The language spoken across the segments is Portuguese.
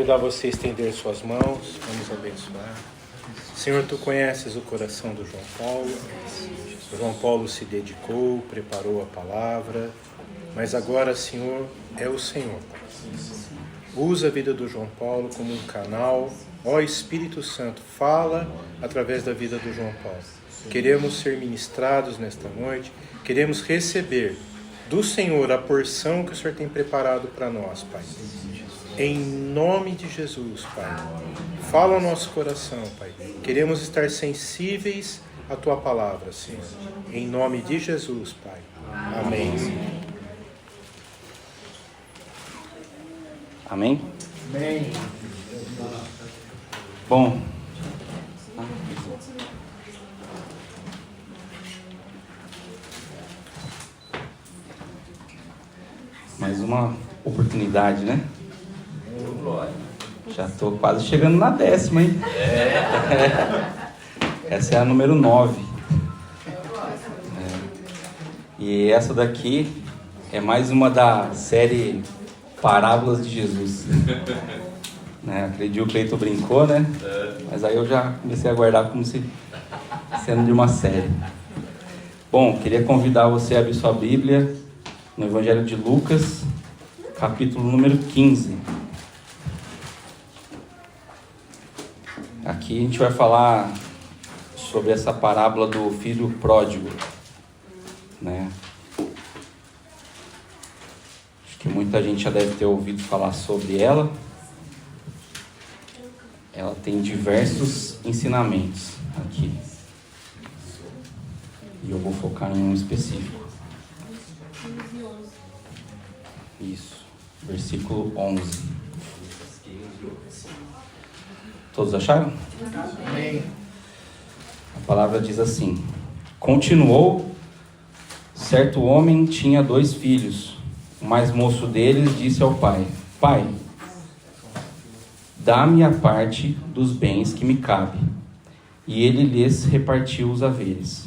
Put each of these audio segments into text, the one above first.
convidar você a estender suas mãos, vamos abençoar. Senhor, Tu conheces o coração do João Paulo. João Paulo se dedicou, preparou a palavra, mas agora, Senhor, é o Senhor. Usa a vida do João Paulo como um canal. Ó Espírito Santo, fala através da vida do João Paulo. Queremos ser ministrados nesta noite, queremos receber do Senhor a porção que o Senhor tem preparado para nós, Pai. Em nome de Jesus, Pai. Fala ao nosso coração, Pai. Queremos estar sensíveis à Tua palavra, Senhor. Em nome de Jesus, Pai. Amém. Amém? Amém. Bom. Mais uma oportunidade, né? Já estou quase chegando na 10ª, hein? Essa é a número 9. E essa daqui é mais uma da série Parábolas de Jesus. Acredito que o Cleito brincou, né? Mas aí eu já comecei a guardar como se sendo de uma série. Bom, queria convidar você a abrir sua Bíblia no Evangelho de Lucas, capítulo número 15. Aqui a gente vai falar sobre essa parábola do filho pródigo, né? Acho que muita gente já deve ter ouvido falar sobre ela. Ela tem diversos ensinamentos aqui. E eu vou focar em um específico. Isso, versículo 11. Todos acharam? Amém. A palavra diz assim: continuou, certo homem tinha 2 filhos. O mais moço deles disse ao pai: Pai, dá-me a parte dos bens que me cabe. E ele lhes repartiu os haveres.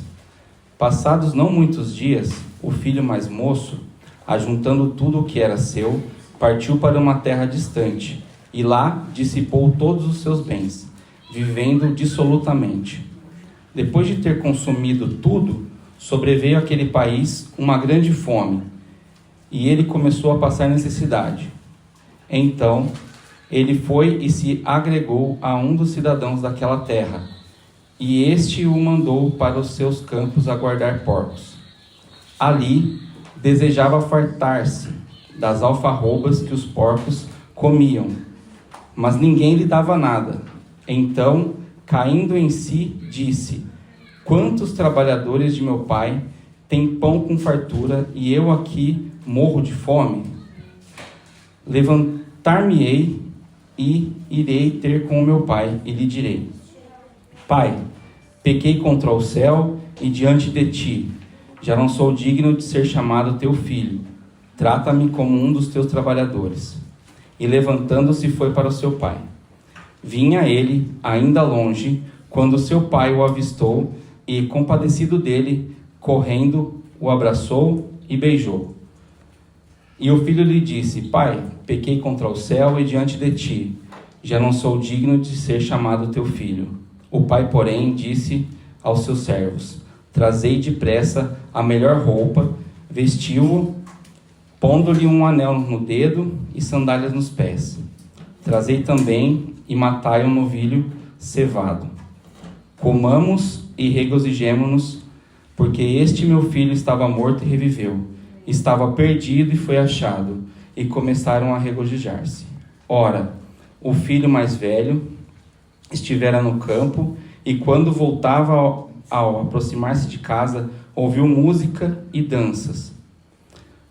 Passados não muitos dias, o filho mais moço, ajuntando tudo o que era seu, partiu para uma terra distante, e lá dissipou todos os seus bens, vivendo dissolutamente. Depois de ter consumido tudo, sobreveio àquele país uma grande fome, e ele começou a passar necessidade. Então, ele foi e se agregou a um dos cidadãos daquela terra, e este o mandou para os seus campos a guardar porcos. Ali, desejava fartar-se das alfarrobas que os porcos comiam, mas ninguém lhe dava nada. Então, caindo em si, disse: Quantos trabalhadores de meu pai têm pão com fartura, e eu aqui morro de fome? Levantar-me-ei e irei ter com o meu pai, e lhe direi: Pai, pequei contra o céu e diante de ti. Já não sou digno de ser chamado teu filho. Trata-me como um dos teus trabalhadores. E levantando-se foi para o seu pai. Vinha ele, ainda longe, quando seu pai o avistou, e, compadecido dele, correndo, o abraçou e beijou. E o filho lhe disse: Pai, pequei contra o céu e diante de ti. Já não sou digno de ser chamado teu filho. O pai, porém, disse aos seus servos: Trazei depressa a melhor roupa, vestiu-o, pondo-lhe um anel no dedo e sandálias nos pés. Trazei também e matai um novilho cevado. Comamos e regozijemo-nos, porque este meu filho estava morto e reviveu, estava perdido e foi achado, e começaram a regozijar-se. Ora, o filho mais velho estivera no campo, e quando voltava ao aproximar-se de casa, ouviu música e danças.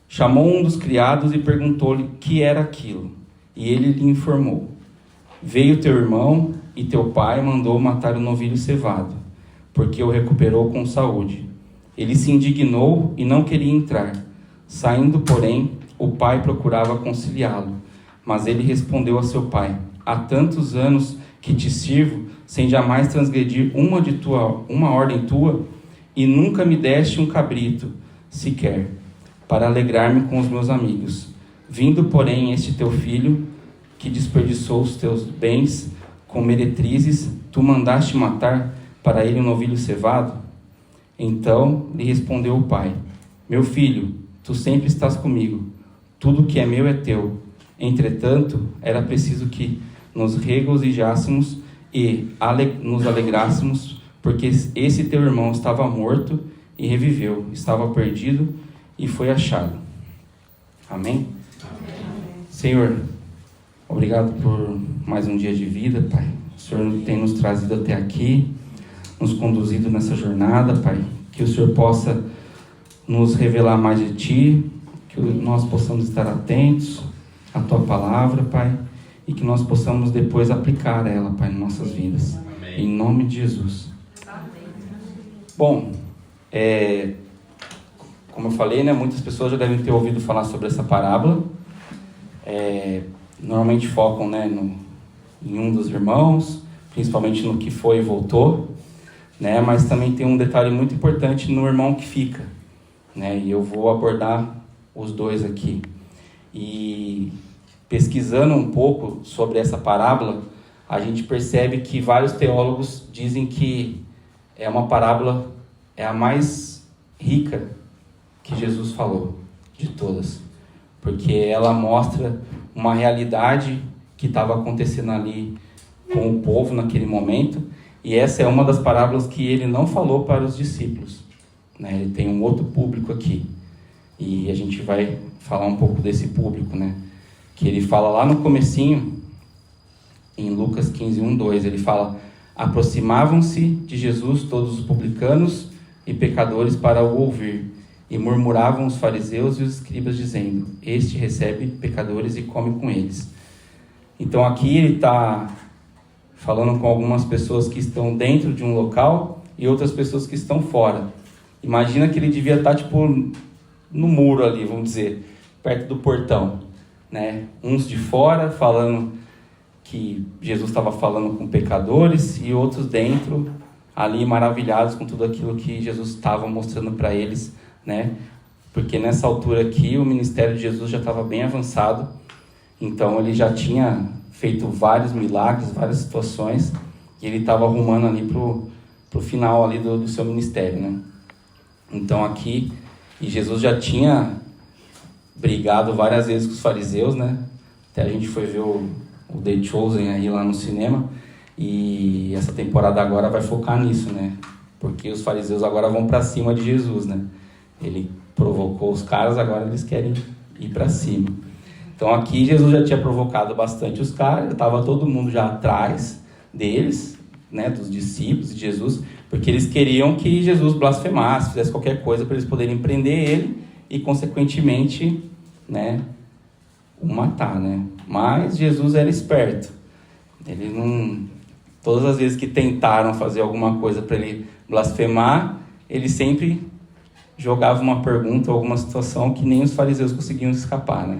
Chamou um dos criados e perguntou-lhe que era aquilo. E ele lhe informou: Veio teu irmão e teu pai mandou matar o novilho cevado, porque o recuperou com saúde. Ele se indignou e não queria entrar. Saindo, porém, o pai procurava conciliá-lo. Mas ele respondeu a seu pai: Há tantos anos que te sirvo, sem jamais transgredir uma ordem tua, e nunca me deste um cabrito, sequer, para alegrar-me com os meus amigos. Vindo, porém, este teu filho, que desperdiçou os teus bens com meretrizes, tu mandaste matar para ele um novilho cevado? Então lhe respondeu o pai: meu filho, tu sempre estás comigo, tudo que é meu é teu. Entretanto, era preciso que nos regozijássemos e nos alegrássemos, porque esse teu irmão estava morto e reviveu, estava perdido e foi achado. Amém? Amém. Senhor, obrigado por mais um dia de vida, Pai. O Senhor tem nos trazido até aqui, nos conduzido nessa jornada, Pai. Que o Senhor possa nos revelar mais de Ti, que nós possamos estar atentos à Tua palavra, Pai, e que nós possamos depois aplicar ela, Pai, em nossas vidas. Amém. Em nome de Jesus. Amém. Bom, como eu falei, né, muitas pessoas já devem ter ouvido falar sobre essa parábola. Normalmente focam, né, em um dos irmãos, principalmente no que foi e voltou, né, mas também tem um detalhe muito importante no irmão que fica, né, e eu vou abordar os dois aqui. E pesquisando um pouco sobre essa parábola, a gente percebe que vários teólogos dizem que é uma parábola, é a mais rica que Jesus falou de todas, porque ela mostra uma realidade que estava acontecendo ali com o povo naquele momento, e essa é uma das parábolas que ele não falou para os discípulos, né? Ele tem um outro público aqui, e a gente vai falar um pouco desse público, né? Que ele fala lá no comecinho, em Lucas 15, 1, 2, ele fala: aproximavam-se de Jesus todos os publicanos e pecadores para o ouvir, e murmuravam os fariseus e os escribas, dizendo: este recebe pecadores e come com eles. Então aqui ele está falando com algumas pessoas que estão dentro de um local e outras pessoas que estão fora. Imagina que ele devia estar tipo no muro ali, vamos dizer, perto do portão, né? Uns de fora falando que Jesus estava falando com pecadores, e outros dentro ali maravilhados com tudo aquilo que Jesus estava mostrando para eles, né? Porque nessa altura aqui o ministério de Jesus já estava bem avançado, então ele já tinha feito vários milagres, várias situações, e ele estava arrumando ali pro final ali do seu ministério, né? Então aqui, e Jesus já tinha brigado várias vezes com os fariseus, né? Até a gente foi ver o The Chosen aí lá no cinema, e essa temporada agora vai focar nisso, né? Porque os fariseus agora vão para cima de Jesus, né? Ele provocou os caras, agora eles querem ir para cima. Então aqui Jesus já tinha provocado bastante os caras, estava todo mundo já atrás deles, né, dos discípulos de Jesus, porque eles queriam que Jesus blasfemasse, fizesse qualquer coisa para eles poderem prender ele e, consequentemente, né, o matar, né? Mas Jesus era esperto. Ele não... Todas as vezes que tentaram fazer alguma coisa para ele blasfemar, ele sempre jogava uma pergunta ou alguma situação que nem os fariseus conseguiam escapar, né?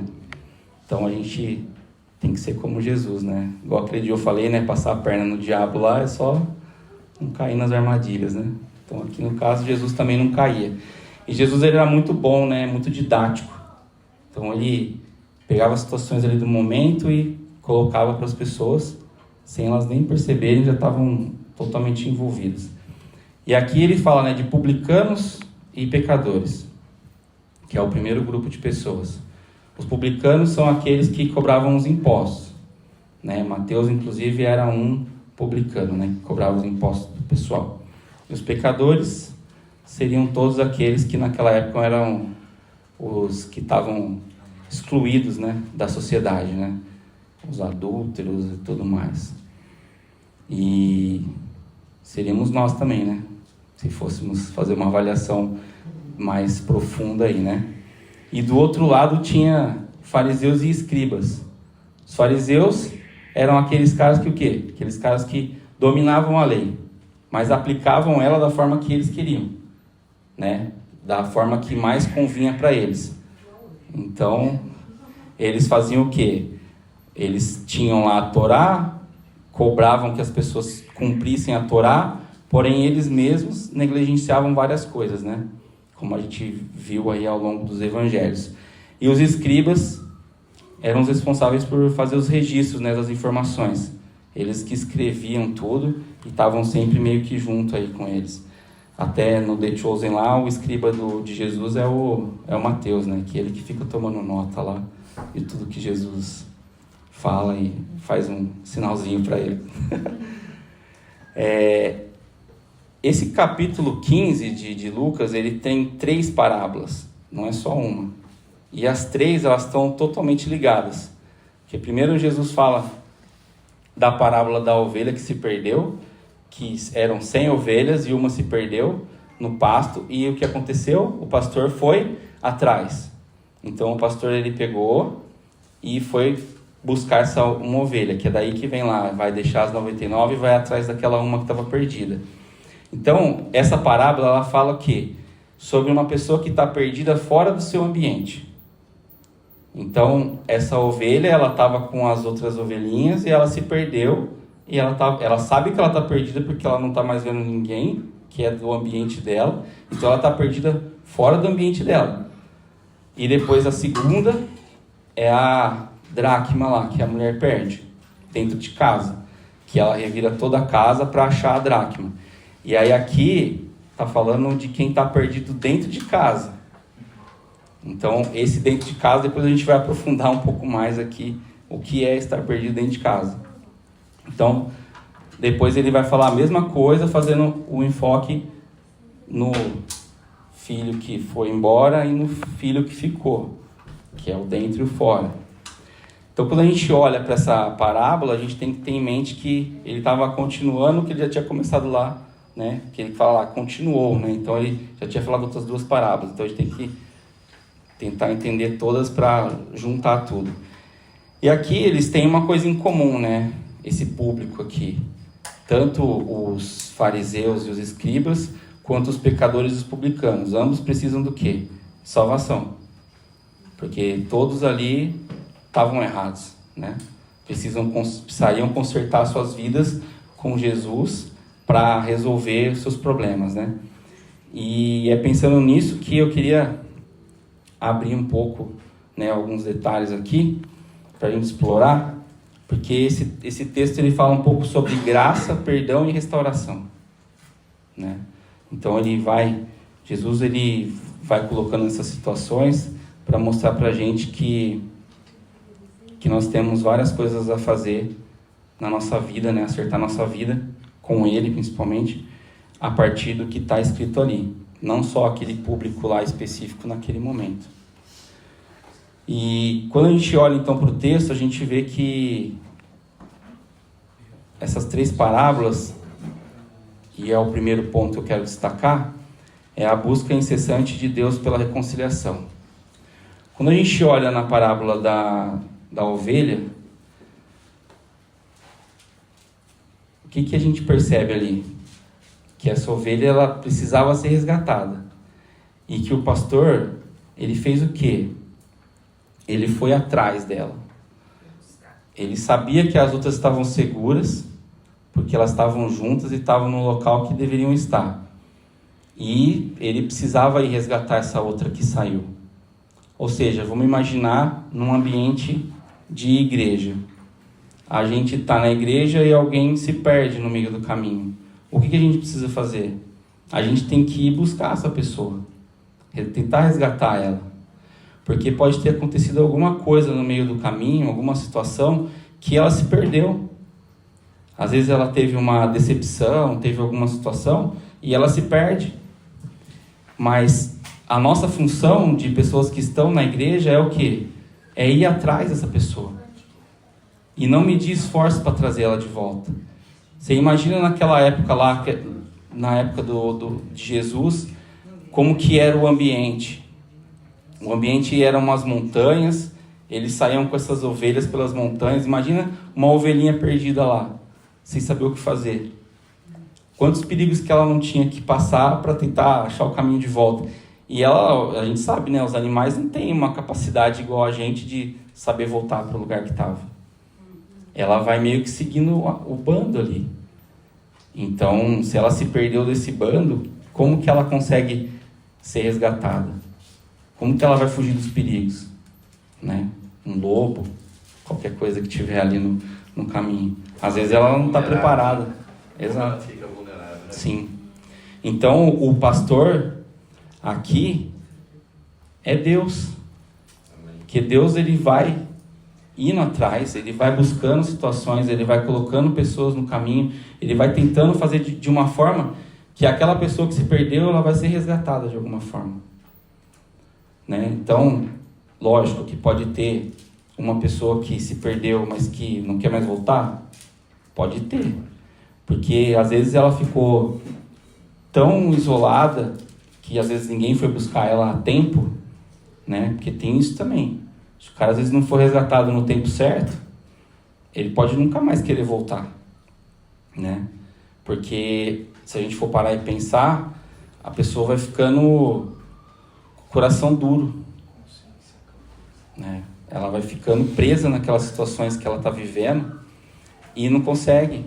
Então a gente tem que ser como Jesus, né? Igual aquele dia eu falei, né? Passar a perna no diabo lá é só não cair nas armadilhas, né? Então aqui no caso Jesus também não caía. E Jesus ele era muito bom, né? Muito didático. Então ele pegava as situações ali do momento e colocava para as pessoas, sem elas nem perceberem, já estavam totalmente envolvidas. E aqui ele fala, né, de publicanos e pecadores, que é o primeiro grupo de pessoas. Os publicanos são aqueles que cobravam os impostos, né? Mateus, inclusive, era um publicano, né, que cobrava os impostos do pessoal. E os pecadores seriam todos aqueles que naquela época eram os que estavam excluídos, né, da sociedade, né? Os adúlteros e tudo mais. E seríamos nós também, né? Se fôssemos fazer uma avaliação mais profunda aí, né? E do outro lado tinha fariseus e escribas. Os fariseus eram aqueles caras que o quê? Aqueles caras que dominavam a lei, mas aplicavam ela da forma que eles queriam, né? Da forma que mais convinha para eles. Então, eles faziam o quê? Eles tinham lá a Torá, cobravam que as pessoas cumprissem a Torá, porém eles mesmos negligenciavam várias coisas, né? Como a gente viu aí ao longo dos evangelhos. E os escribas, eram os responsáveis por fazer os registros, né, das informações. Eles que escreviam tudo e estavam sempre meio que junto aí com eles. Até no The Chosen lá, o escriba de Jesus é o Mateus, né, que ele que fica tomando nota lá de tudo que Jesus fala e faz um sinalzinho para ele. Esse capítulo 15 de Lucas, ele tem 3 parábolas, não é só uma. E as 3, elas estão totalmente ligadas. Porque primeiro Jesus fala da parábola da ovelha que se perdeu, que eram 100 ovelhas e uma se perdeu no pasto. E o que aconteceu? O pastor foi atrás. Então o pastor ele pegou e foi buscar essa uma ovelha, que é daí que vem lá, vai deixar as 99 e vai atrás daquela uma que estava perdida. Então, essa parábola, ela fala o quê? Sobre uma pessoa que está perdida fora do seu ambiente. Então, essa ovelha, ela estava com as outras ovelhinhas e ela se perdeu. E ela sabe que ela está perdida porque ela não está mais vendo ninguém, que é do ambiente dela. Então, ela está perdida fora do ambiente dela. E depois, a segunda é a dracma lá, que a mulher perde, dentro de casa. Que ela revira toda a casa para achar a dracma. E aí aqui está falando de quem está perdido dentro de casa. Então, esse dentro de casa, depois a gente vai aprofundar um pouco mais aqui o que é estar perdido dentro de casa. Então, depois ele vai falar a mesma coisa, fazendo o enfoque no filho que foi embora e no filho que ficou, que é o dentro e o fora. Então, quando a gente olha para essa parábola, a gente tem que ter em mente que ele estava continuando o que ele já tinha começado lá, né? Que ele fala lá, continuou, né? Então ele já tinha falado outras 2 parábolas. Então a gente tem que tentar entender todas para juntar tudo. E aqui eles têm uma coisa em comum, né? Esse público aqui, tanto os fariseus e os escribas, quanto os pecadores e os publicanos. Ambos precisam do quê? Salvação. Porque todos ali estavam errados, né? Precisariam consertar suas vidas com Jesus para resolver os seus problemas, né? E é pensando nisso que eu queria abrir um pouco, né, alguns detalhes aqui para a gente explorar, porque esse texto ele fala um pouco sobre graça, perdão e restauração, né? Então Jesus ele vai colocando essas situações para mostrar para a gente que nós temos várias coisas a fazer na nossa vida, né? Acertar nossa vida com ele, principalmente, a partir do que está escrito ali. Não só aquele público lá específico naquele momento. E quando a gente olha, então, para o texto, a gente vê que essas 3 parábolas, e é o primeiro ponto que eu quero destacar, é a busca incessante de Deus pela reconciliação. Quando a gente olha na parábola da ovelha, o que a gente percebe ali? Que essa ovelha ela precisava ser resgatada. E que o pastor, ele fez o quê? Ele foi atrás dela. Ele sabia que as outras estavam seguras, porque elas estavam juntas e estavam no local que deveriam estar. E ele precisava ir resgatar essa outra que saiu. Ou seja, vamos imaginar num ambiente de igreja. A gente está na igreja e alguém se perde no meio do caminho. O que a gente precisa fazer? A gente tem que ir buscar essa pessoa. Tentar resgatar ela. Porque pode ter acontecido alguma coisa no meio do caminho, alguma situação, que ela se perdeu. Às vezes ela teve uma decepção, teve alguma situação, e ela se perde. Mas a nossa função de pessoas que estão na igreja é o quê? É ir atrás dessa pessoa. E não medir esforço para trazer ela de volta. Você imagina naquela época lá, na época de Jesus, como que era o ambiente. O ambiente eram umas montanhas, eles saíam com essas ovelhas pelas montanhas. Imagina uma ovelhinha perdida lá, sem saber o que fazer. Quantos perigos que ela não tinha que passar para tentar achar o caminho de volta. E a gente sabe, né, os animais não têm uma capacidade igual a gente de saber voltar para o lugar que estava. Ela vai meio que seguindo o bando ali. Então, se ela se perdeu desse bando, como que ela consegue ser resgatada? Como que ela vai fugir dos perigos? Né? um lobo, qualquer coisa que tiver ali no caminho. Às vezes ela não está preparada. Exato. Ela fica vulnerável, né? Sim. Então o pastor aqui é Deus. Que Deus ele vai indo atrás, ele vai buscando situações, ele vai colocando pessoas no caminho, ele vai tentando fazer de uma forma que aquela pessoa que se perdeu, ela vai ser resgatada de alguma forma. Né? Então, lógico que pode ter uma pessoa que se perdeu, mas que não quer mais voltar. Pode ter. Porque às vezes ela ficou tão isolada que às vezes ninguém foi buscar ela a tempo, né? Porque tem isso também. Se o cara às vezes não for resgatado no tempo certo, ele pode nunca mais querer voltar, né? Porque se a gente for parar e pensar, a pessoa vai ficando com o coração duro, né? Ela vai ficando presa naquelas situações que ela está vivendo e não consegue.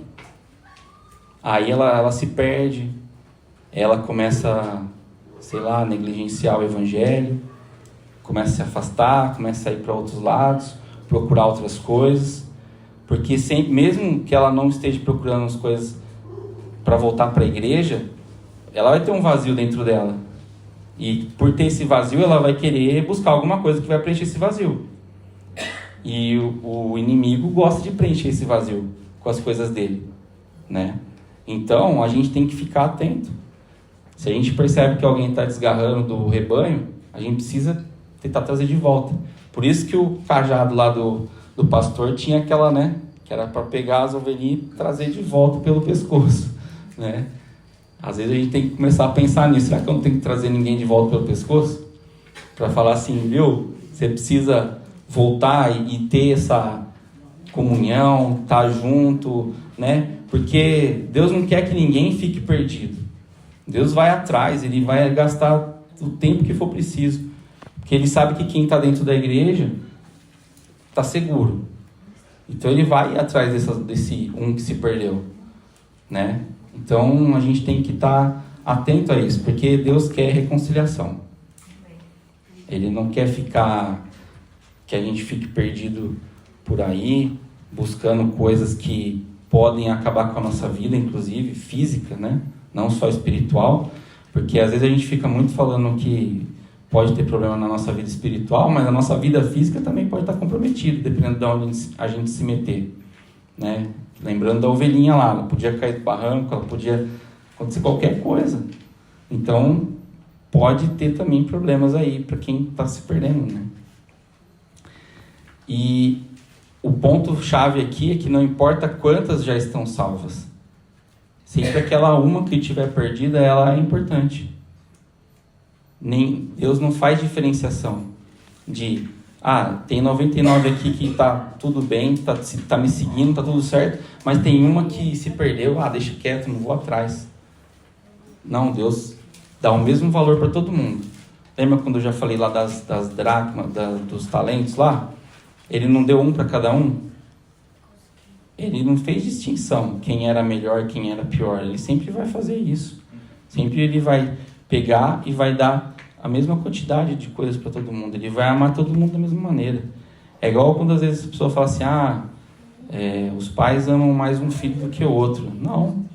Aí ela se perde, ela começa, sei lá, a negligenciar o evangelho, começa a se afastar, começa a ir para outros lados, procurar outras coisas, porque sempre, mesmo que ela não esteja procurando as coisas para voltar para a igreja, ela vai ter um vazio dentro dela. E por ter esse vazio, ela vai querer buscar alguma coisa que vai preencher esse vazio. E o inimigo gosta de preencher esse vazio com as coisas dele, né? Então, a gente tem que ficar atento. Se a gente percebe que alguém está desgarrando do rebanho, a gente precisa tentar trazer de volta. Por isso que o cajado lá do pastor tinha aquela, né? Que era para pegar as ovelhinhas e trazer de volta pelo pescoço, né? Às vezes a gente tem que começar a pensar nisso. Será que eu não tenho que trazer ninguém de volta pelo pescoço? Para falar assim, viu? Você precisa voltar e ter essa comunhão, estar junto, né? Porque Deus não quer que ninguém fique perdido. Deus vai atrás, Ele vai gastar o tempo que for preciso. Porque Ele sabe que quem está dentro da igreja está seguro. Então Ele vai atrás desse um que se perdeu, né? Então a gente tem que estar atento a isso, porque Deus quer reconciliação. Ele não quer que a gente fique perdido por aí, buscando coisas que podem acabar com a nossa vida, inclusive física, né? Não só espiritual, porque às vezes a gente fica muito falando que pode ter problema na nossa vida espiritual, mas a nossa vida física também pode estar comprometida, dependendo de onde a gente se meter, né? Lembrando da ovelhinha lá, ela podia cair do barranco, ela podia acontecer qualquer coisa. Então, pode ter também problemas aí para quem está se perdendo, né? E o ponto-chave aqui é que não importa quantas já estão salvas. Sempre aquela uma que estiver perdida, ela é importante. Deus não faz diferenciação de... tem 99 aqui que está tudo bem, tá me seguindo, está tudo certo, mas tem uma que se perdeu, deixa quieto, não vou atrás. Não, Deus dá o mesmo valor para todo mundo. Lembra quando eu já falei lá das dracmas, dos talentos lá? Ele não deu um para cada um? Ele não fez distinção, quem era melhor, quem era pior. Ele sempre vai fazer isso. Sempre ele vai pegar e vai dar a mesma quantidade de coisas para todo mundo. Ele vai amar todo mundo da mesma maneira. É igual quando às vezes a pessoa fala assim, os pais amam mais um filho do que o outro. Não,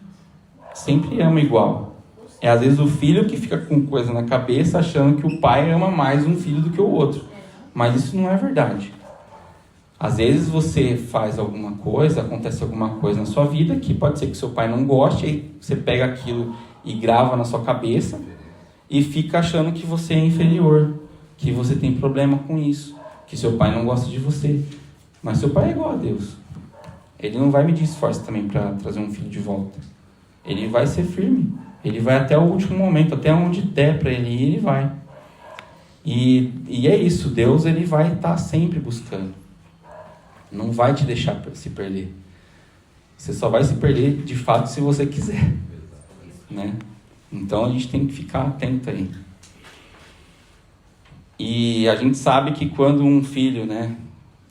sempre ama igual. É às vezes o filho que fica com coisa na cabeça achando que o pai ama mais um filho do que o outro. Mas isso não é verdade. Às vezes você faz alguma coisa, acontece alguma coisa na sua vida que pode ser que seu pai não goste, aí você pega aquilo e grava na sua cabeça e fica achando que você é inferior, que você tem problema com isso, que seu pai não gosta de você. Mas seu pai é igual a Deus. Ele não vai medir esforço também para trazer um filho de volta. Ele vai ser firme. Ele vai até o último momento, até onde der para ele ir, ele vai. E é isso, Deus ele vai estar sempre buscando. Não vai te deixar se perder. Você só vai se perder, de fato, se você quiser, né? Então, a gente tem que ficar atento aí. E a gente sabe que quando um filho, né,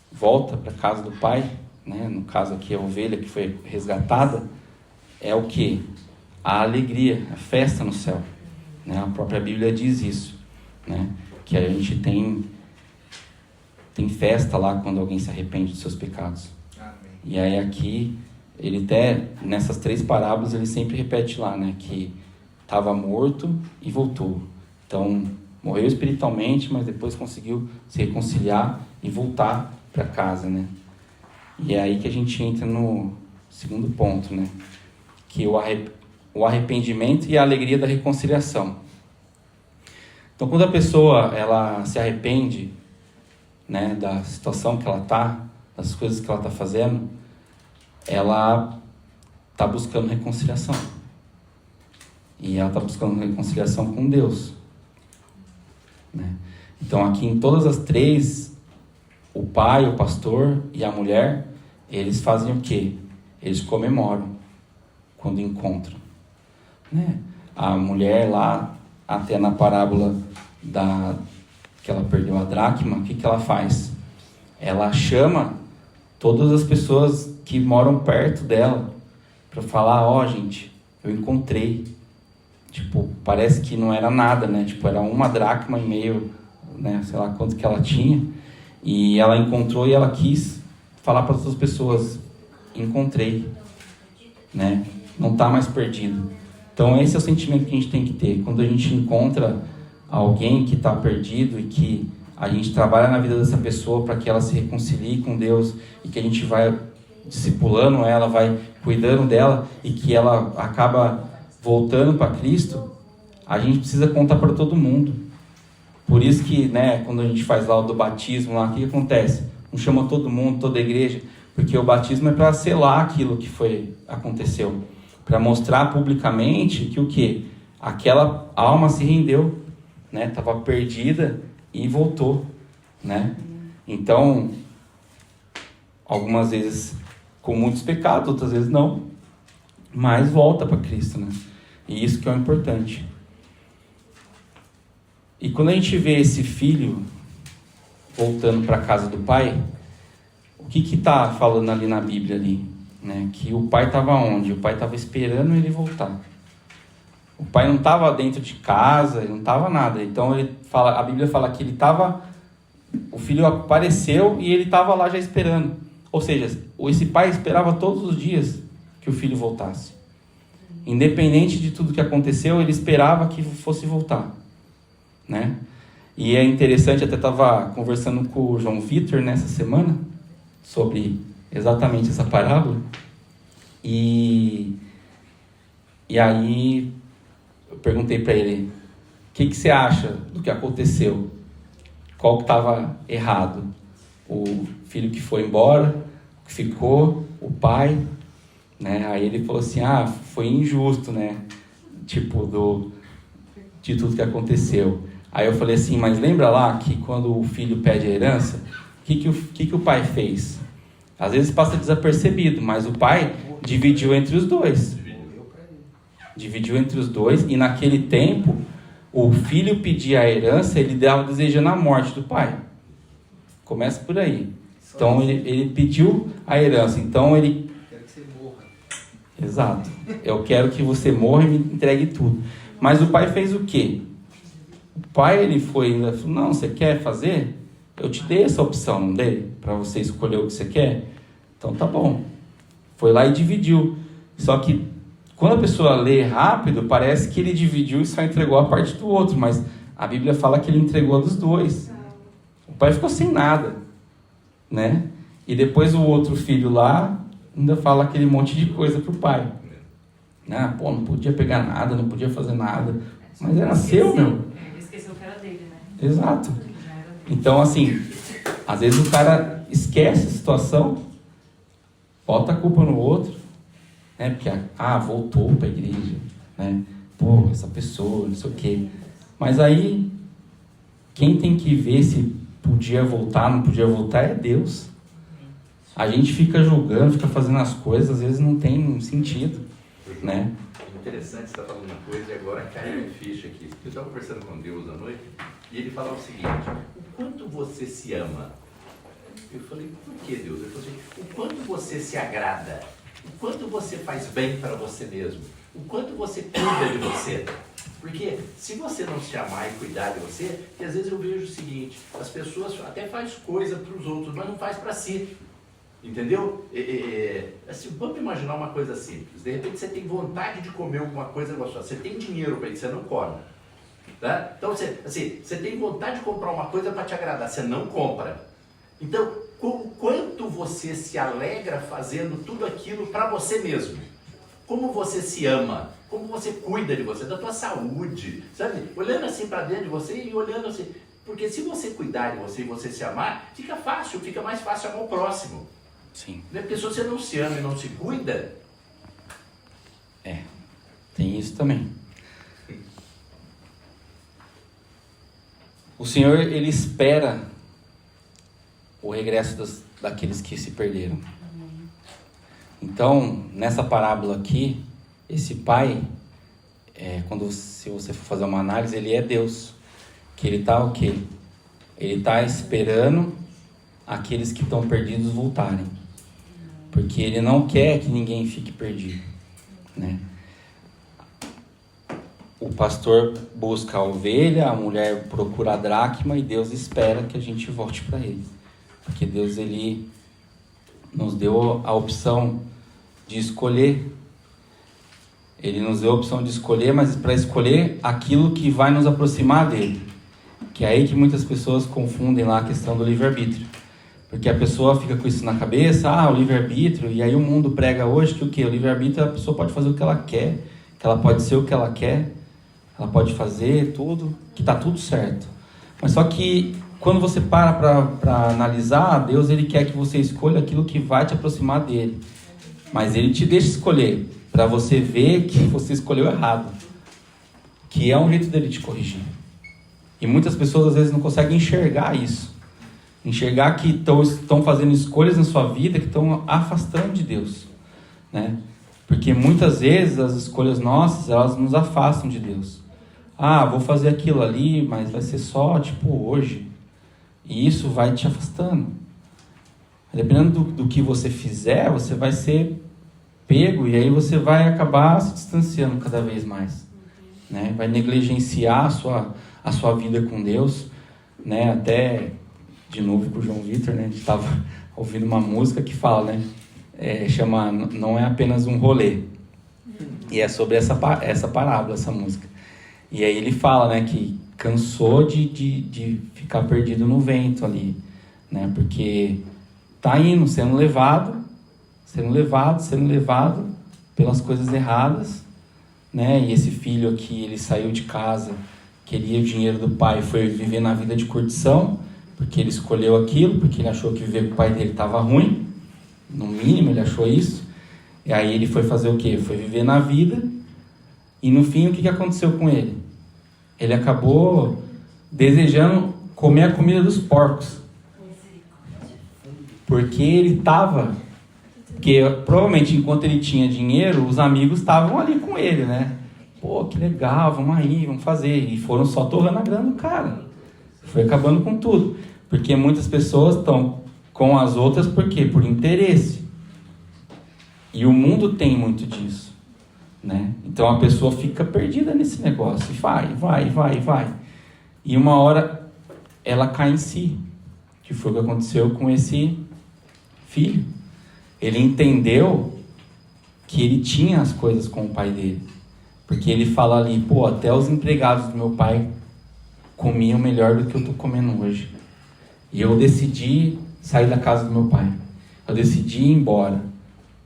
volta para a casa do pai, né, no caso aqui a ovelha que foi resgatada, é o quê? A alegria, a festa no céu, né? A própria Bíblia diz isso, né? Que a gente tem tem festa lá quando alguém se arrepende dos seus pecados. Amém. E aí aqui, ele até, nessas 3 parábolas, ele sempre repete lá, né? Que estava morto e voltou. Então, morreu espiritualmente, mas depois conseguiu se reconciliar e voltar para casa, né? E é aí que a gente entra no segundo ponto, né? Que o arrependimento e a alegria da reconciliação. Então, quando a pessoa ela se arrepende, né, da situação que ela está, das coisas que ela está fazendo, ela está buscando reconciliação. E ela está buscando reconciliação com Deus, né? Então, aqui em todas as 3, o pai, o pastor e a mulher, eles fazem o quê? Eles comemoram quando encontram, né? A mulher lá, até na parábola que ela perdeu a dracma, o que ela faz? Ela chama todas as pessoas que moram perto dela para falar, ó, gente, eu encontrei. Tipo, parece que não era nada, né? Tipo, era 1 dracma e meio, né? Sei lá quanto que ela tinha. E ela encontrou e ela quis falar para outras pessoas, encontrei, né? Não está mais perdido. Então esse é o sentimento que a gente tem que ter. Quando a gente encontra alguém que está perdido e que a gente trabalha na vida dessa pessoa para que ela se reconcilie com Deus e que a gente vai discipulando ela, vai cuidando dela e que ela acaba voltando para Cristo, a gente precisa contar para todo mundo. Por isso que, né, quando a gente faz lá o do batismo, lá, o que acontece? Não chama todo mundo, toda a igreja, porque o batismo é para selar aquilo que aconteceu, para mostrar publicamente que o quê? Aquela alma se rendeu, né? Estava perdida e voltou, né? Então, algumas vezes com muitos pecados, outras vezes não, mas volta para Cristo, né? E isso que é o importante. E quando a gente vê esse filho voltando para a casa do pai, o que está falando ali na Bíblia ali? Né? Que o pai estava onde? O pai estava esperando ele voltar. O pai não estava dentro de casa, ele não estava nada. Então a Bíblia fala que o filho apareceu e ele estava lá já esperando. Ou seja, esse pai esperava todos os dias que o filho voltasse. Independente de tudo que aconteceu, ele esperava que fosse voltar, né? E é interessante, até estava conversando com o João Vitor nessa semana sobre exatamente essa parábola. E aí eu perguntei para ele, o que você acha do que aconteceu? Qual que estava errado? O filho que foi embora, o que ficou, o pai, né? Aí ele falou assim, foi injusto, né? Tipo, de tudo que aconteceu. Aí eu falei assim, mas lembra lá que quando o filho pede a herança, o que o pai fez? Às vezes passa desapercebido, mas o pai dividiu entre os dois. Dividiu entre os dois, e naquele tempo, o filho pedia a herança, ele dava desejando a morte do pai. Começa por aí. Então ele pediu a herança, então ele... Quero que você morra. Exato. Eu quero que você morra e me entregue tudo. Mas o pai fez o quê? O pai, ele falou, não, você quer fazer? Eu te dei essa opção, não dei? Para você escolher o que você quer? Então tá bom. Foi lá e dividiu. Só que quando a pessoa lê rápido, parece que ele dividiu e só entregou a parte do outro. Mas a Bíblia fala que ele entregou a dos dois. O pai ficou sem nada, né? E depois o outro filho lá ainda fala aquele monte de coisa pro pai. Não podia pegar nada, não podia fazer nada. Mas era seu, meu. Ele esqueceu que era dele, né? Exato. Então, assim, às vezes o cara esquece a situação, bota a culpa no outro, né? Porque, voltou para a igreja, né? Pô, essa pessoa, não sei o quê. Mas aí, quem tem que ver se podia voltar, não podia voltar é Deus. A gente fica julgando, fica fazendo as coisas, às vezes não tem sentido, né? Interessante, você está falando uma coisa e agora caiu minha ficha aqui. Eu estava conversando com Deus à noite e ele falava o seguinte: o quanto você se ama? Eu falei, por que, Deus? Ele falou assim, o quanto você se agrada, o quanto você faz bem para você mesmo, o quanto você cuida de você. Porque se você não se amar e cuidar de você, que às vezes eu vejo o seguinte, as pessoas até fazem coisa para os outros, mas não faz para si. Entendeu? Assim, vamos imaginar uma coisa simples. De repente você tem vontade de comer alguma coisa gostosa. Você tem dinheiro para isso, você não come. Tá? Então você tem vontade de comprar uma coisa para te agradar, você não compra. Então, quanto você se alegra fazendo tudo aquilo para você mesmo? Como você se ama? Como você cuida de você, da tua saúde, sabe? Olhando assim para dentro de você e olhando assim. Porque se você cuidar de você e você se amar, fica fácil, fica mais fácil amar o próximo. Sim. Porque se você não se ama e não se cuida... Tem isso também. O Senhor, Ele espera o regresso daqueles que se perderam. Então, nessa parábola aqui, esse pai, se você for fazer uma análise, ele é Deus. Que ele está o quê? Ele está esperando aqueles que estão perdidos voltarem. Porque ele não quer que ninguém fique perdido, né? O pastor busca a ovelha, a mulher procura a dracma e Deus espera que a gente volte para ele. Porque Deus, ele nos deu a opção de escolher. Ele nos deu a opção de escolher, mas para escolher aquilo que vai nos aproximar dele. Que é aí que muitas pessoas confundem lá a questão do livre-arbítrio. Porque a pessoa fica com isso na cabeça, o livre-arbítrio, e aí o mundo prega hoje que o quê? O livre-arbítrio, a pessoa pode fazer o que ela quer, que ela pode ser o que ela quer, ela pode fazer tudo, que está tudo certo. Mas só que quando você para analisar, Deus, ele quer que você escolha aquilo que vai te aproximar dele. Mas ele te deixa escolher, para você ver que você escolheu errado. Que é um jeito dele te corrigir. E muitas pessoas às vezes não conseguem enxergar isso. Enxergar que estão fazendo escolhas na sua vida que estão afastando de Deus, né? Porque muitas vezes as escolhas nossas, elas nos afastam de Deus. Vou fazer aquilo ali, mas vai ser só hoje. E isso vai te afastando. Dependendo do que você fizer, você vai ser pego e aí você vai acabar se distanciando cada vez mais, né? Vai negligenciar a sua vida com Deus, né? Até, de novo com o João Vitor, né? A gente estava ouvindo uma música que fala, né? Chama Não É Apenas um Rolê. E é sobre essa parábola, essa música. E aí ele fala, né? Que cansou de ficar perdido no vento ali, né? Porque tá indo, sendo levado pelas coisas erradas, né? E esse filho aqui, ele saiu de casa, queria o dinheiro do pai, foi viver na vida de curtição, porque ele escolheu aquilo, porque ele achou que viver com o pai dele estava ruim, no mínimo ele achou isso, e aí ele foi fazer o quê? Foi viver na vida, e no fim o que aconteceu com ele? Ele acabou desejando comer a comida dos porcos, porque ele estava... Porque provavelmente enquanto ele tinha dinheiro, os amigos estavam ali com ele, né? Pô, que legal, vamos aí, vamos fazer. E foram só torrando a grana do cara. Foi acabando com tudo. Porque muitas pessoas estão com as outras, por quê? Por interesse. E o mundo tem muito disso, né? Então a pessoa fica perdida nesse negócio. E vai. E uma hora ela cai em si. Que foi o que aconteceu com esse filho. Ele entendeu que ele tinha as coisas com o pai dele. Porque ele fala ali, até os empregados do meu pai comiam melhor do que eu estou comendo hoje. E eu decidi sair da casa do meu pai. Eu decidi ir embora.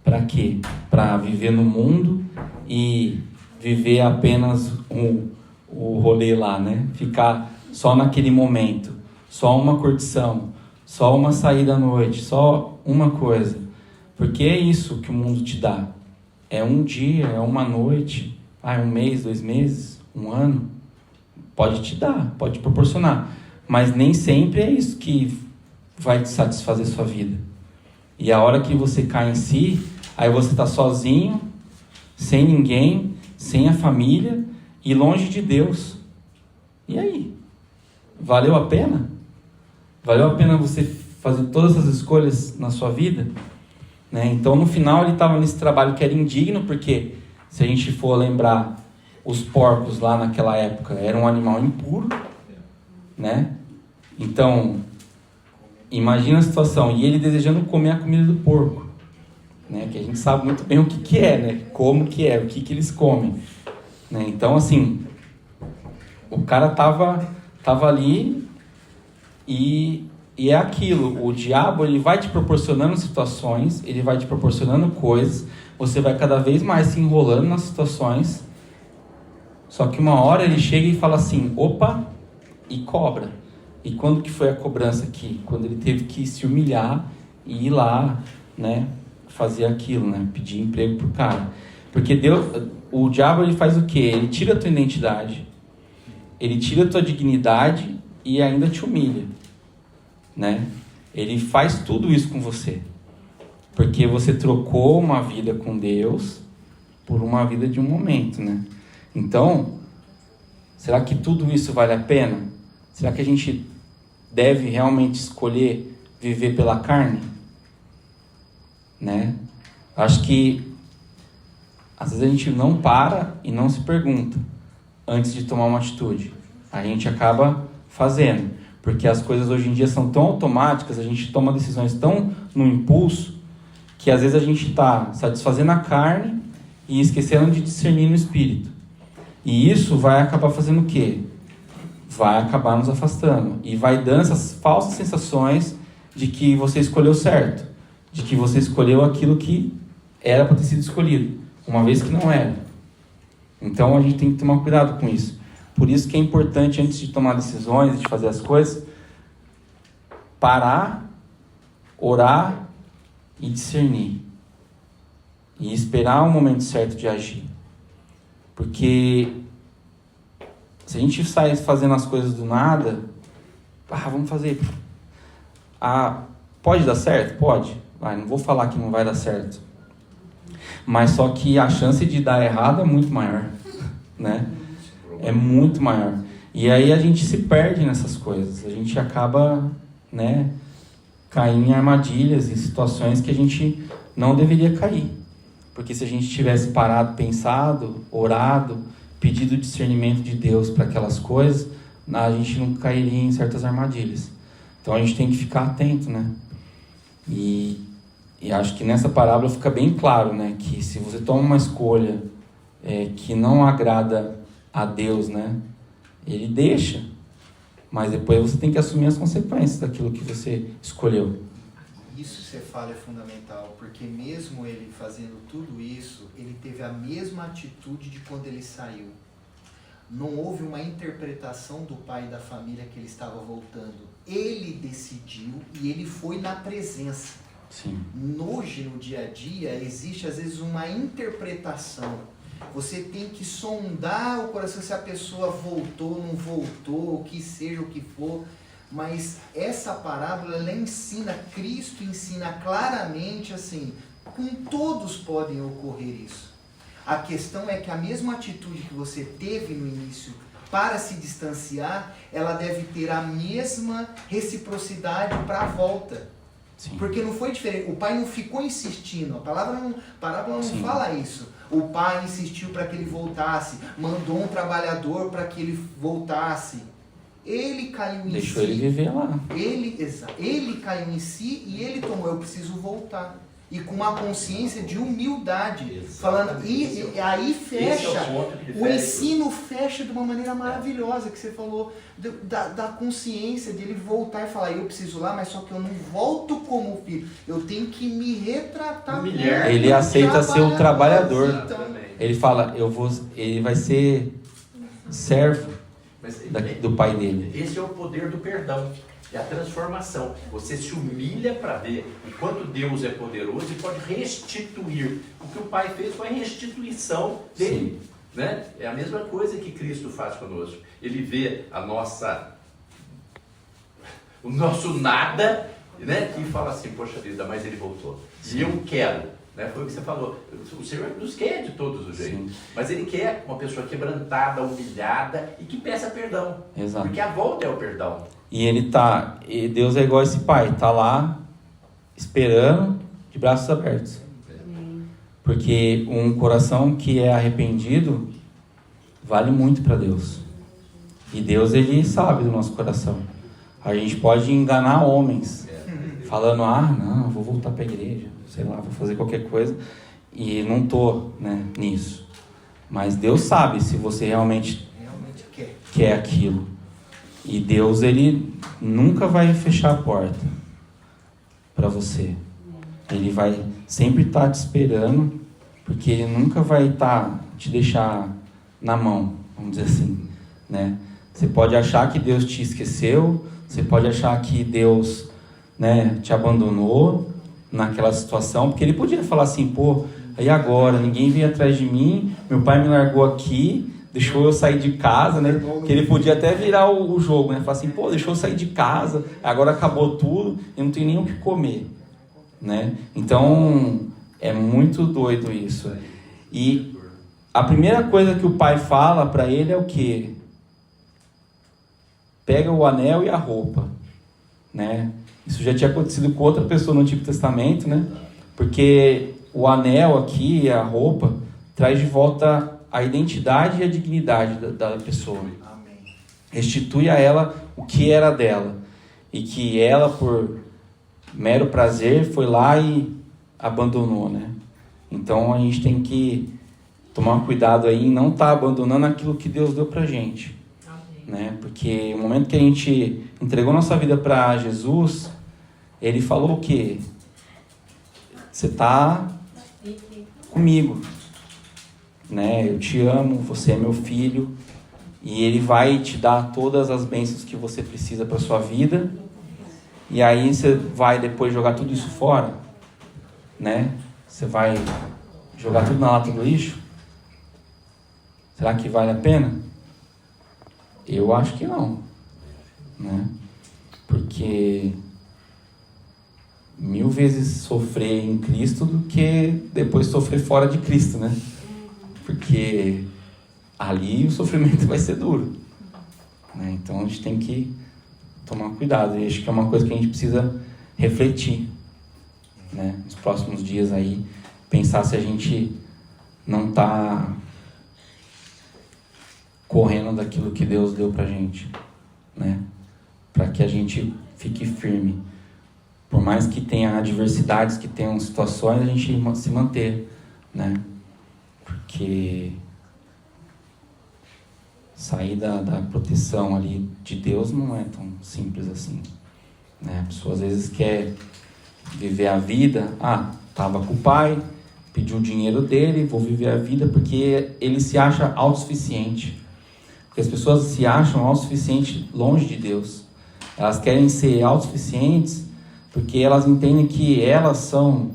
Para quê? Para viver no mundo e viver apenas o rolê lá, né? Ficar só naquele momento. Só uma curtição. Só uma saída à noite. Só uma coisa. Porque é isso que o mundo te dá. É um dia, é uma noite, um mês, 2 meses, 1 ano. Pode te dar, pode te proporcionar. Mas nem sempre é isso que vai te satisfazer sua vida. E a hora que você cai em si, aí você está sozinho, sem ninguém, sem a família e longe de Deus. E aí? Valeu a pena? Valeu a pena você fazer todas essas escolhas na sua vida? Né? Então, no final, ele estava nesse trabalho que era indigno, porque se a gente for lembrar os porcos lá naquela época eram um animal impuro, né? Então, imagina a situação, e ele desejando comer a comida do porco, né? Que a gente sabe muito bem o que é, né? Como que é, o que eles comem, né? Então, assim, o cara tava ali e é aquilo, o diabo, ele vai te proporcionando situações, ele vai te proporcionando coisas, você vai cada vez mais se enrolando nas situações, só que uma hora ele chega e fala assim, opa, e cobra. E quando que foi a cobrança aqui? Quando ele teve que se humilhar e ir lá, né, fazer aquilo, né, pedir emprego pro cara. Porque o diabo, ele faz o quê? Ele tira a tua identidade, ele tira a tua dignidade e ainda te humilha, né? Ele faz tudo isso com você. Porque você trocou uma vida com Deus por uma vida de um momento, né? Então, será que tudo isso vale a pena? Será que a gente deve realmente escolher viver pela carne? Né? Acho que às vezes a gente não para e não se pergunta antes de tomar uma atitude. A gente acaba fazendo, porque as coisas hoje em dia são tão automáticas, a gente toma decisões tão no impulso, que às vezes a gente está satisfazendo a carne e esquecendo de discernir no espírito. E isso vai acabar fazendo o quê? Vai acabar nos afastando. E vai dando essas falsas sensações de que você escolheu certo. De que você escolheu aquilo que era para ter sido escolhido. Uma vez que não era. Então a gente tem que tomar cuidado com isso. Por isso que é importante, antes de tomar decisões, de fazer as coisas, parar, orar e discernir. E esperar o momento certo de agir. Porque se a gente sai fazendo as coisas do nada, vamos fazer. Pode dar certo? Pode. Não vou falar que não vai dar certo. Mas só que a chance de dar errado é muito maior, né? É muito maior. E aí a gente se perde nessas coisas. A gente acaba, né, caindo em armadilhas, em situações que a gente não deveria cair. Porque se a gente tivesse parado, pensado, orado, pedido discernimento de Deus para aquelas coisas, a gente não cairia em certas armadilhas. Então a gente tem que ficar atento, né? E acho que nessa parábola fica bem claro, né? Que se você toma uma escolha que não agrada a Deus, né? Ele deixa, mas depois você tem que assumir as consequências daquilo que você escolheu. Isso que você fala é fundamental, porque mesmo ele fazendo tudo isso, ele teve a mesma atitude de quando ele saiu. Não houve uma interpretação do pai da família que ele estava voltando. Ele decidiu e ele foi na presença. Sim. Hoje, no dia a dia, existe às vezes uma interpretação. Você tem que sondar o coração se a pessoa voltou, não voltou, o que seja, o que for. Mas essa parábola, ela ensina, Cristo ensina claramente assim, com todos podem ocorrer isso. A questão é que a mesma atitude que você teve no início para se distanciar, ela deve ter a mesma reciprocidade para a volta. Sim. Porque não foi diferente, o pai não ficou insistindo, a parábola não fala isso. O pai insistiu para que ele voltasse, mandou um trabalhador para que ele voltasse. Ele caiu em Deixou si. ele viver lá. Ele caiu em si e ele tomou, eu preciso voltar. E com uma consciência de humildade. Exatamente. Falando, e aí fecha, o ensino fecha de uma maneira maravilhosa, que você falou, da consciência dele voltar e falar, eu preciso lá, mas só que eu não volto como filho. Eu tenho que me retratar. Ele aceita ser o trabalhador. Então, ele fala, ele vai ser servo do pai dele. Esse é o poder do perdão. É a transformação. Você se humilha para ver o quanto Deus é poderoso e pode restituir. O que o Pai fez foi a restituição dele. Né? É a mesma coisa que Cristo faz conosco. Ele vê o nosso nada, né? E fala assim, poxa vida, mas ele voltou. Sim. E eu quero. Né? Foi o que você falou. O Senhor nos quer de todos os jeitos. Mas Ele quer uma pessoa quebrantada, humilhada e que peça perdão. Exato. Porque a volta é o perdão. E Deus é igual esse pai, tá lá esperando de braços abertos. Porque um coração que é arrependido, vale muito para Deus. E Deus, Ele sabe do nosso coração. A gente pode enganar homens, falando, não, vou voltar para a igreja, sei lá, vou fazer qualquer coisa, e não estou, né, nisso. Mas Deus sabe se você realmente quer aquilo. E Deus, Ele nunca vai fechar a porta para você. Ele vai sempre estar te esperando, porque Ele nunca vai te deixar na mão, vamos dizer assim, né? Você pode achar que Deus te esqueceu, você pode achar que Deus, né, te abandonou naquela situação, porque Ele podia falar assim, pô, aí agora, ninguém veio atrás de mim, meu pai me largou aqui, deixou eu sair de casa, né? Que Ele podia até virar o jogo, né? Falar assim, pô, deixou eu sair de casa, agora acabou tudo, eu não tenho nem o que comer, né? Então, é muito doido isso. E a primeira coisa que o pai fala para ele é o quê? Pega o anel e a roupa, né? Isso já tinha acontecido com outra pessoa no Antigo Testamento, né? Porque o anel aqui, a roupa, traz de volta a identidade e a dignidade da pessoa. Amém. Restitui a ela o que era dela. E que ela, por mero prazer, foi lá e abandonou, né? Então a gente tem que tomar cuidado aí em não estar abandonando aquilo que Deus deu pra gente. Né? Porque o momento que a gente entregou nossa vida para Jesus, Ele falou o quê? Você está comigo, né? Eu te amo, você é meu filho, e Ele vai te dar todas as bênçãos que você precisa para sua vida. E aí você vai depois jogar tudo isso fora, né? Você vai jogar tudo na lata do lixo? Será que vale a pena? Eu acho que não, né? Porque 1000 vezes sofrer em Cristo do que depois sofrer fora de Cristo, né? Porque ali o sofrimento vai ser duro, né? Então a gente tem que tomar cuidado. E acho que é uma coisa que a gente precisa refletir, né? Nos próximos dias aí, pensar se a gente não está correndo daquilo que Deus deu pra gente, né? Para que a gente fique firme. Por mais que tenha adversidades, que tenham situações, a gente se manter, né? Porque sair da proteção ali de Deus não é tão simples assim, né? A pessoa às vezes quer viver a vida, estava com o pai, pediu o dinheiro dele, vou viver a vida, porque ele se acha autossuficiente. Porque as pessoas se acham autossuficientes longe de Deus. Elas querem ser autossuficientes porque elas entendem que elas são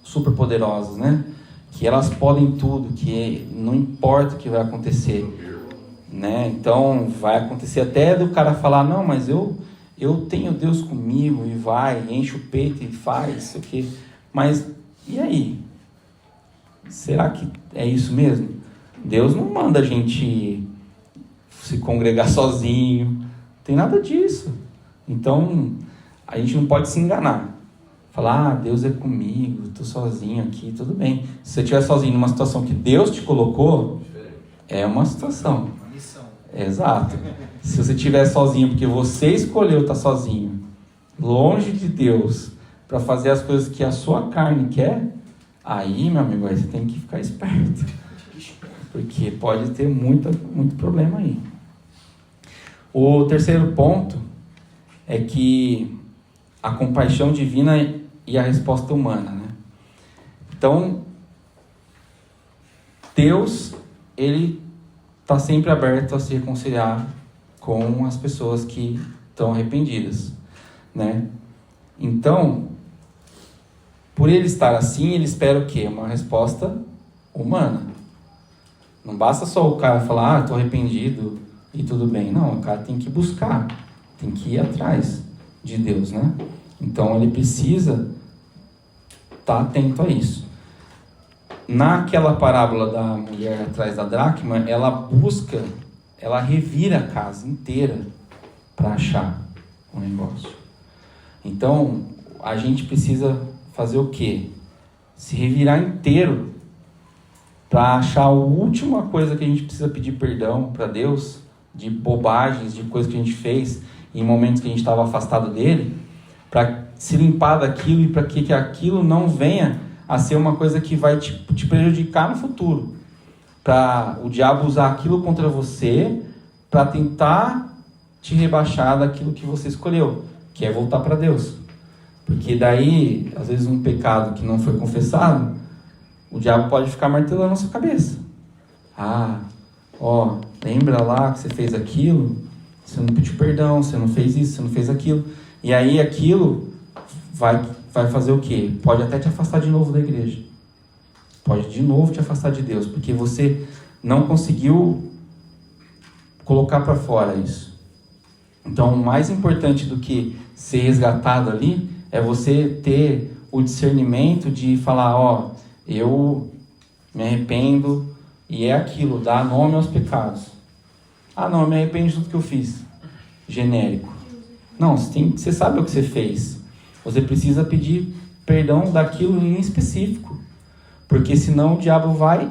superpoderosas, né? Que elas podem tudo, que não importa o que vai acontecer, né? Então vai acontecer até do cara falar, não, mas eu tenho Deus comigo, e vai, enche o peito e faz isso aqui. Mas e aí? Será que é isso mesmo? Deus não manda a gente se congregar sozinho, não tem nada disso. Então a gente não pode se enganar, falar, Deus é comigo, estou sozinho aqui, tudo bem. Se você estiver sozinho numa situação que Deus te colocou, é uma situação. Uma missão. Exato. Se você estiver sozinho porque você escolheu estar sozinho, longe de Deus, para fazer as coisas que a sua carne quer, aí, meu amigo, aí você tem que ficar esperto, porque pode ter muito problema aí. O terceiro ponto é que a compaixão divina e a resposta humana, né? Então, Deus, Ele está sempre aberto a se reconciliar com as pessoas que estão arrependidas, né? Então, por Ele estar assim, Ele espera o quê? Uma resposta humana. Não basta só o cara falar, estou arrependido e tudo bem. Não, o cara tem que buscar, tem que ir atrás de Deus, né? Então ele precisa estar atento a isso. Naquela parábola da mulher atrás da dracma, ela revira a casa inteira para achar um negócio. Então a gente precisa fazer o quê? Se revirar inteiro para achar a última coisa que a gente precisa pedir perdão para Deus, de bobagens, de coisas que a gente fez em momentos que a gente estava afastado dele, para se limpar daquilo e para que aquilo não venha a ser uma coisa que vai te prejudicar no futuro. Para o diabo usar aquilo contra você, para tentar te rebaixar daquilo que você escolheu, que é voltar para Deus. Porque daí, às vezes um pecado que não foi confessado, o diabo pode ficar martelando na sua cabeça. Lembra lá que você fez aquilo? Você não pediu perdão, você não fez isso, você não fez aquilo. E aí aquilo vai fazer o quê? Pode até te afastar de novo da igreja. Pode de novo te afastar de Deus, porque você não conseguiu colocar para fora isso. Então, o mais importante do que ser resgatado ali é você ter o discernimento de falar, eu me arrependo, e é aquilo, dar nome aos pecados. Não, eu me arrependo de tudo que eu fiz. Genérico. Não, você sabe o que você fez. Você precisa pedir perdão daquilo em específico. Porque senão o diabo vai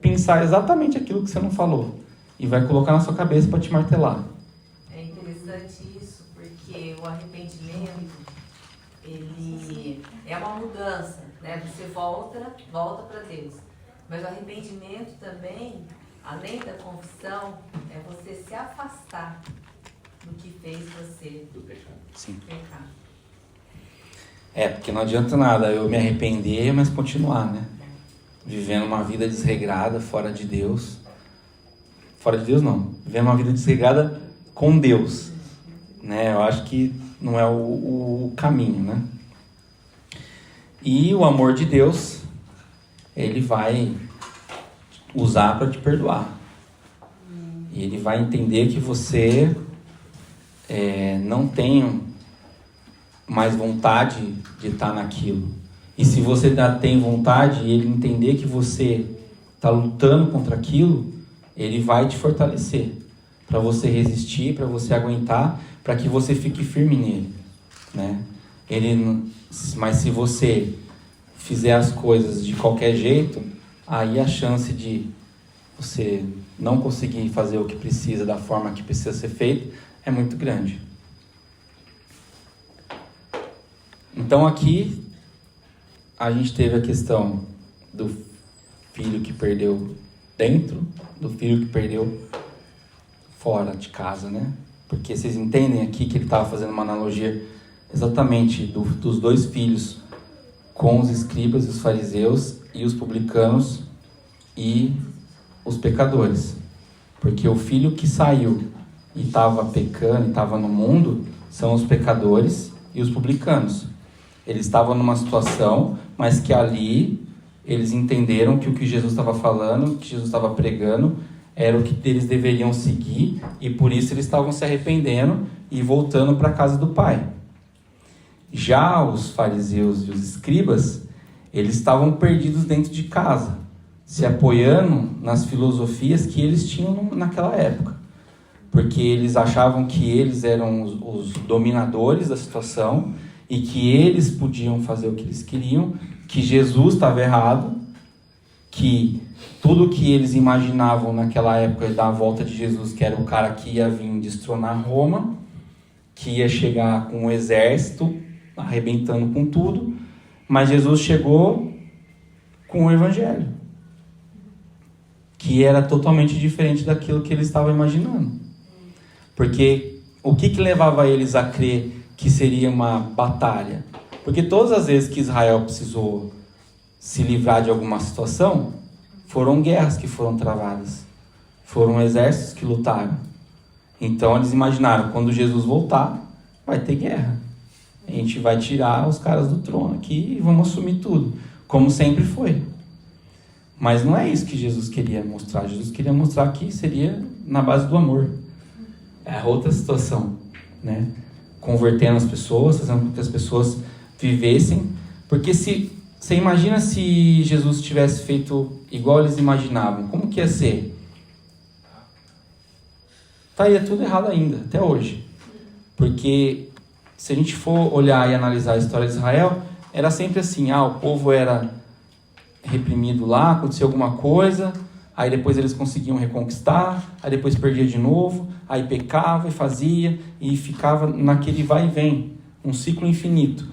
pensar exatamente aquilo que você não falou. E vai colocar na sua cabeça para te martelar. É interessante isso, porque o arrependimento, ele é uma mudança, né? Você volta para Deus. Mas o arrependimento também, além da confissão, é você se afastar do que fez você Do pecado. Sim. pecar. Porque não adianta nada eu me arrepender, mas continuar, né? Vivendo uma vida desregrada, fora de Deus. Fora de Deus não. Vivendo uma vida desregrada com Deus. Né? Eu acho que não é o caminho, né? E o amor de Deus, ele vai usar para te perdoar. E ele vai entender que você não tem mais vontade de estar naquilo. E se você ainda tem vontade e ele entender que você está lutando contra aquilo, ele vai te fortalecer para você resistir, para você aguentar, para que você fique firme nele, né? Mas se você fizer as coisas de qualquer jeito, aí a chance de você não conseguir fazer o que precisa da forma que precisa ser feito é muito grande. Então aqui a gente teve a questão do filho que perdeu dentro, do filho que perdeu fora de casa, né? Porque vocês entendem aqui que ele estava fazendo uma analogia exatamente dos dois filhos com os escribas e os fariseus e os publicanos e os pecadores. Porque o filho que saiu e estava pecando, e estava no mundo, são os pecadores e os publicanos. Eles estavam numa situação, mas que ali eles entenderam que o que Jesus estava falando, o que Jesus estava pregando, era o que eles deveriam seguir, e por isso eles estavam se arrependendo e voltando para a casa do Pai. Já os fariseus e os escribas, eles estavam perdidos dentro de casa, se apoiando nas filosofias que eles tinham naquela época. Porque eles achavam que eles eram os dominadores da situação e que eles podiam fazer o que eles queriam, que Jesus estava errado, que tudo que eles imaginavam naquela época da volta de Jesus, que era o cara que ia vir destronar Roma, que ia chegar com um exército, arrebentando com tudo, mas Jesus chegou com o Evangelho, que era totalmente diferente daquilo que eles estavam imaginando. Porque o que levava eles a crer que seria uma batalha? Porque todas as vezes que Israel precisou se livrar de alguma situação, foram guerras que foram travadas, foram exércitos que lutaram. Então eles imaginaram, quando Jesus voltar, vai ter guerra. A gente vai tirar os caras do trono aqui e vamos assumir tudo, como sempre foi. Mas não é isso que Jesus queria mostrar. Jesus queria mostrar que seria na base do amor. É outra situação, né? Convertendo as pessoas, fazendo com que as pessoas vivessem. Porque você imagina se Jesus tivesse feito igual eles imaginavam, como que ia ser? Estaria tudo errado ainda, até hoje. Porque se a gente for olhar e analisar a história de Israel, era sempre assim, o povo era reprimido lá, acontecia alguma coisa, aí depois eles conseguiam reconquistar, aí depois perdia de novo, aí pecava e fazia, e ficava naquele vai e vem, um ciclo infinito.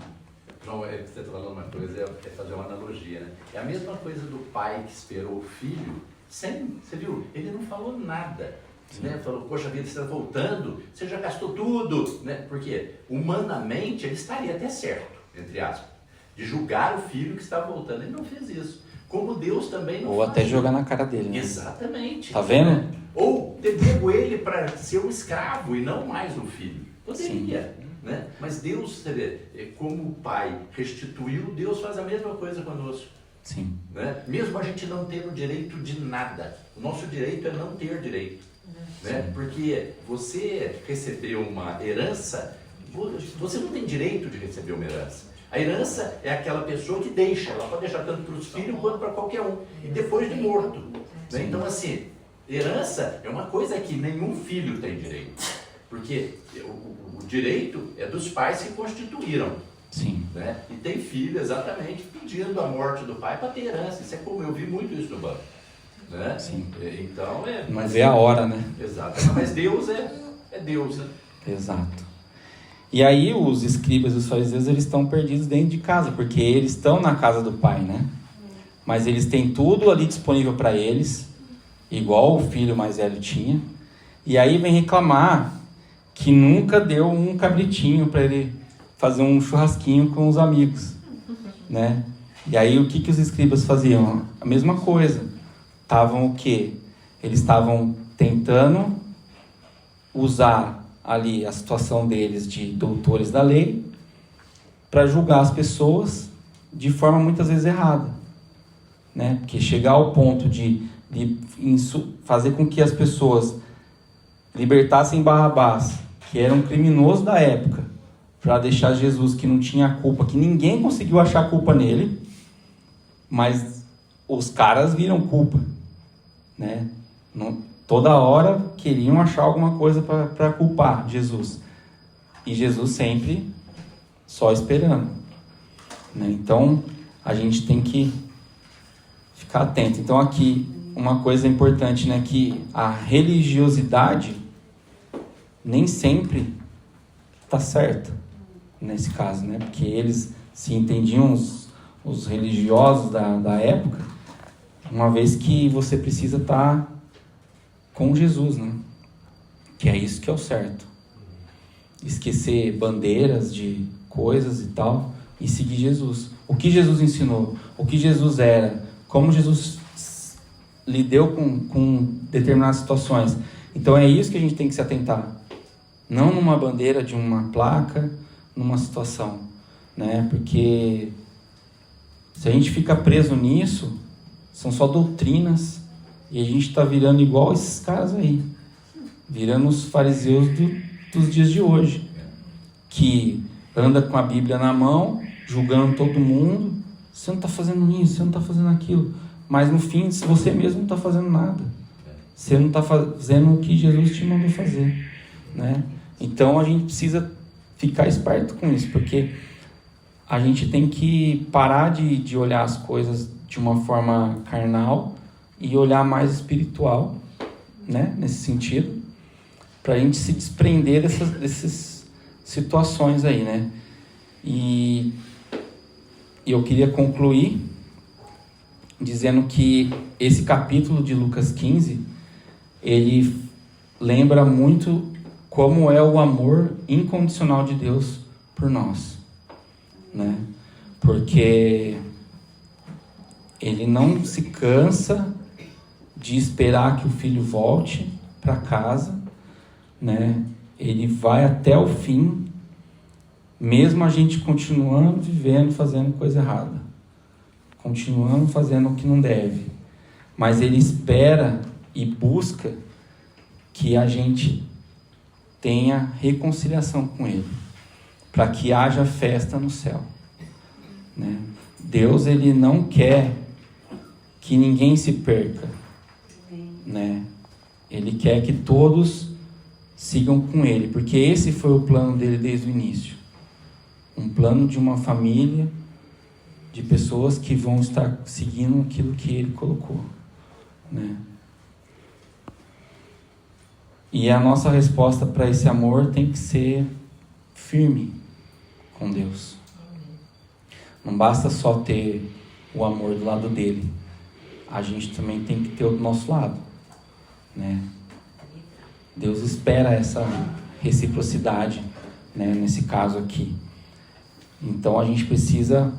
João, você está falando uma coisa, é fazer uma analogia, né? É a mesma coisa do pai que esperou o filho, você viu? Ele não falou nada. Né? Falou, poxa vida, você está voltando, você já gastou tudo, né? Porque humanamente ele estaria até certo, entre aspas, de julgar o filho que está voltando. Ele não fez isso. Como Deus também não Ou faz. até jogar na cara dele, né? Exatamente. Tá vendo? Né? Ou ter pego ele para ser um escravo e não mais um filho. Poderia. Né? Mas Deus, você vê, como o Pai restituiu, Deus faz a mesma coisa conosco. Sim. Né? Mesmo a gente não tendo direito de nada, o nosso direito é não ter direito. Né? Porque você recebeu uma herança, você não tem direito de receber uma herança. A herança é aquela pessoa que deixa, ela pode deixar tanto para os filhos quanto para qualquer um, e depois de morto. Né? Então, assim, herança é uma coisa que nenhum filho tem direito, porque o direito é dos pais que constituíram. Sim. Né? E tem filho exatamente pedindo a morte do pai para ter herança. Isso é como eu vi muito isso no banco. Né? Sim. Então não vê a hora, né? Exato. Mas Deus é Deus, né? Exato. E aí os escribas e os fariseus, eles estão perdidos dentro de casa, porque eles estão na casa do pai, né? Mas eles têm tudo ali disponível para eles, igual o filho mais velho tinha. E aí vem reclamar que nunca deu um cabritinho para ele fazer um churrasquinho com os amigos, né? E aí o que os escribas faziam? A mesma coisa. Estavam o quê? Eles estavam tentando usar ali a situação deles de doutores da lei para julgar as pessoas de forma muitas vezes errada, né? Porque chegar ao ponto de fazer com que as pessoas libertassem Barrabás, que era um criminoso da época, para deixar Jesus, que não tinha culpa, que ninguém conseguiu achar culpa nele, mas os caras viram culpa, né? Toda hora queriam achar alguma coisa para culpar Jesus. E Jesus sempre só esperando. Né? Então, a gente tem que ficar atento. Então, aqui, uma coisa importante, né? Que a religiosidade nem sempre está certa, nesse caso, né? Porque eles se entendiam, os religiosos da época, uma vez que você precisa estar com Jesus, né? Que é isso que é o certo. Esquecer bandeiras de coisas e tal e seguir Jesus. O que Jesus ensinou, o que Jesus era, como Jesus lidou com determinadas situações. Então é isso que a gente tem que se atentar. Não numa bandeira de uma placa, numa situação, né? Porque se a gente fica preso nisso, são só doutrinas, e a gente está virando igual esses caras aí, virando os fariseus dos dias de hoje, que anda com a Bíblia na mão, julgando todo mundo. Você não está fazendo isso, você não está fazendo aquilo, mas no fim você mesmo não está fazendo nada, você não está fazendo o que Jesus te mandou fazer, né? Então a gente precisa ficar esperto com isso, porque a gente tem que parar de olhar as coisas de uma forma carnal e olhar mais espiritual, né? Nesse sentido, para a gente se desprender dessas situações aí, né? E eu queria concluir dizendo que esse capítulo de Lucas 15, ele lembra muito como é o amor incondicional de Deus por nós, né? Porque ele não se cansa de esperar que o filho volte para casa, né? Ele vai até o fim, mesmo a gente continuando vivendo, fazendo coisa errada, continuando fazendo o que não deve, mas ele espera e busca que a gente tenha reconciliação com ele, para que haja festa no céu, né? Deus, ele não quer que ninguém se perca, né? Ele quer que todos sigam com ele, porque esse foi o plano dele desde o início, um plano de uma família, de pessoas que vão estar seguindo aquilo que Ele colocou, né? E a nossa resposta para esse amor tem que ser firme com Deus. Não basta só ter o amor do lado dele, a gente também tem que ter o do nosso lado, né? Deus espera essa reciprocidade, né, nesse caso aqui. Então a gente precisa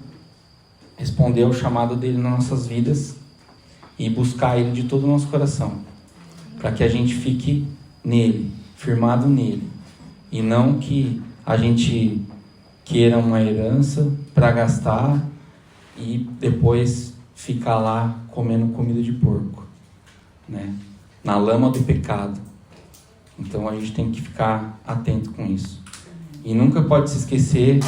responder ao chamado dele nas nossas vidas e buscar ele de todo o nosso coração, para que a gente fique nele, firmado nele, e não que a gente queira uma herança para gastar e depois ficar lá comendo comida de porco, né? Na lama do pecado. Então a gente tem que ficar atento com isso. E nunca pode se esquecer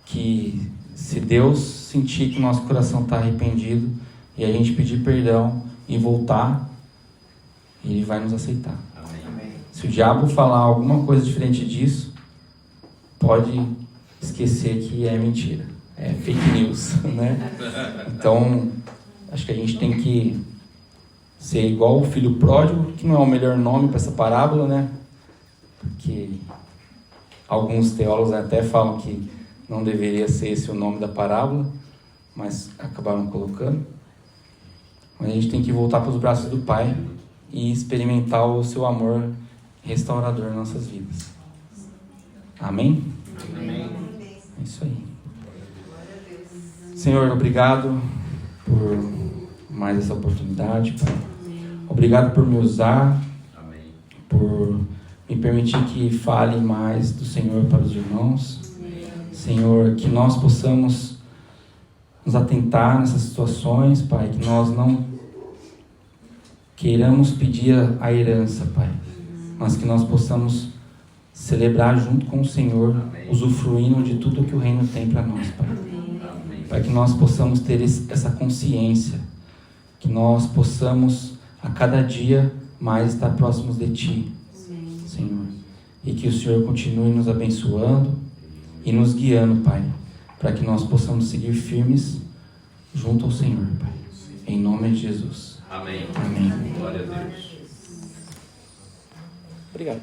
que se Deus sentir que o nosso coração está arrependido e a gente pedir perdão e voltar, Ele vai nos aceitar. Amém. Se o diabo falar alguma coisa diferente disso, pode esquecer que é mentira, é fake news, né? Então, acho que a gente tem que ser igual o filho pródigo, que não é o melhor nome para essa parábola, né? Porque alguns teólogos até falam que não deveria ser esse o nome da parábola, mas acabaram colocando. Mas a gente tem que voltar para os braços do Pai e experimentar o seu amor restaurador em nossas vidas. Amém? Amém. É isso aí. Senhor, obrigado por mais essa oportunidade, Pai. Obrigado por me usar, Amém. por me permitir que fale mais do Senhor para os irmãos. Senhor, que nós possamos nos atentar nessas situações, Pai, que nós não queiramos pedir a herança, Pai, mas que nós possamos celebrar junto com o Senhor, usufruindo de tudo que o Reino tem para nós, Pai. Para que nós possamos ter essa consciência, que nós possamos a cada dia mais estar próximos de Ti, Senhor. E que o Senhor continue nos abençoando e nos guiando, Pai, para que nós possamos seguir firmes junto ao Senhor, Pai. Em nome de Jesus. Amém. Amém. Glória a Deus. Obrigado.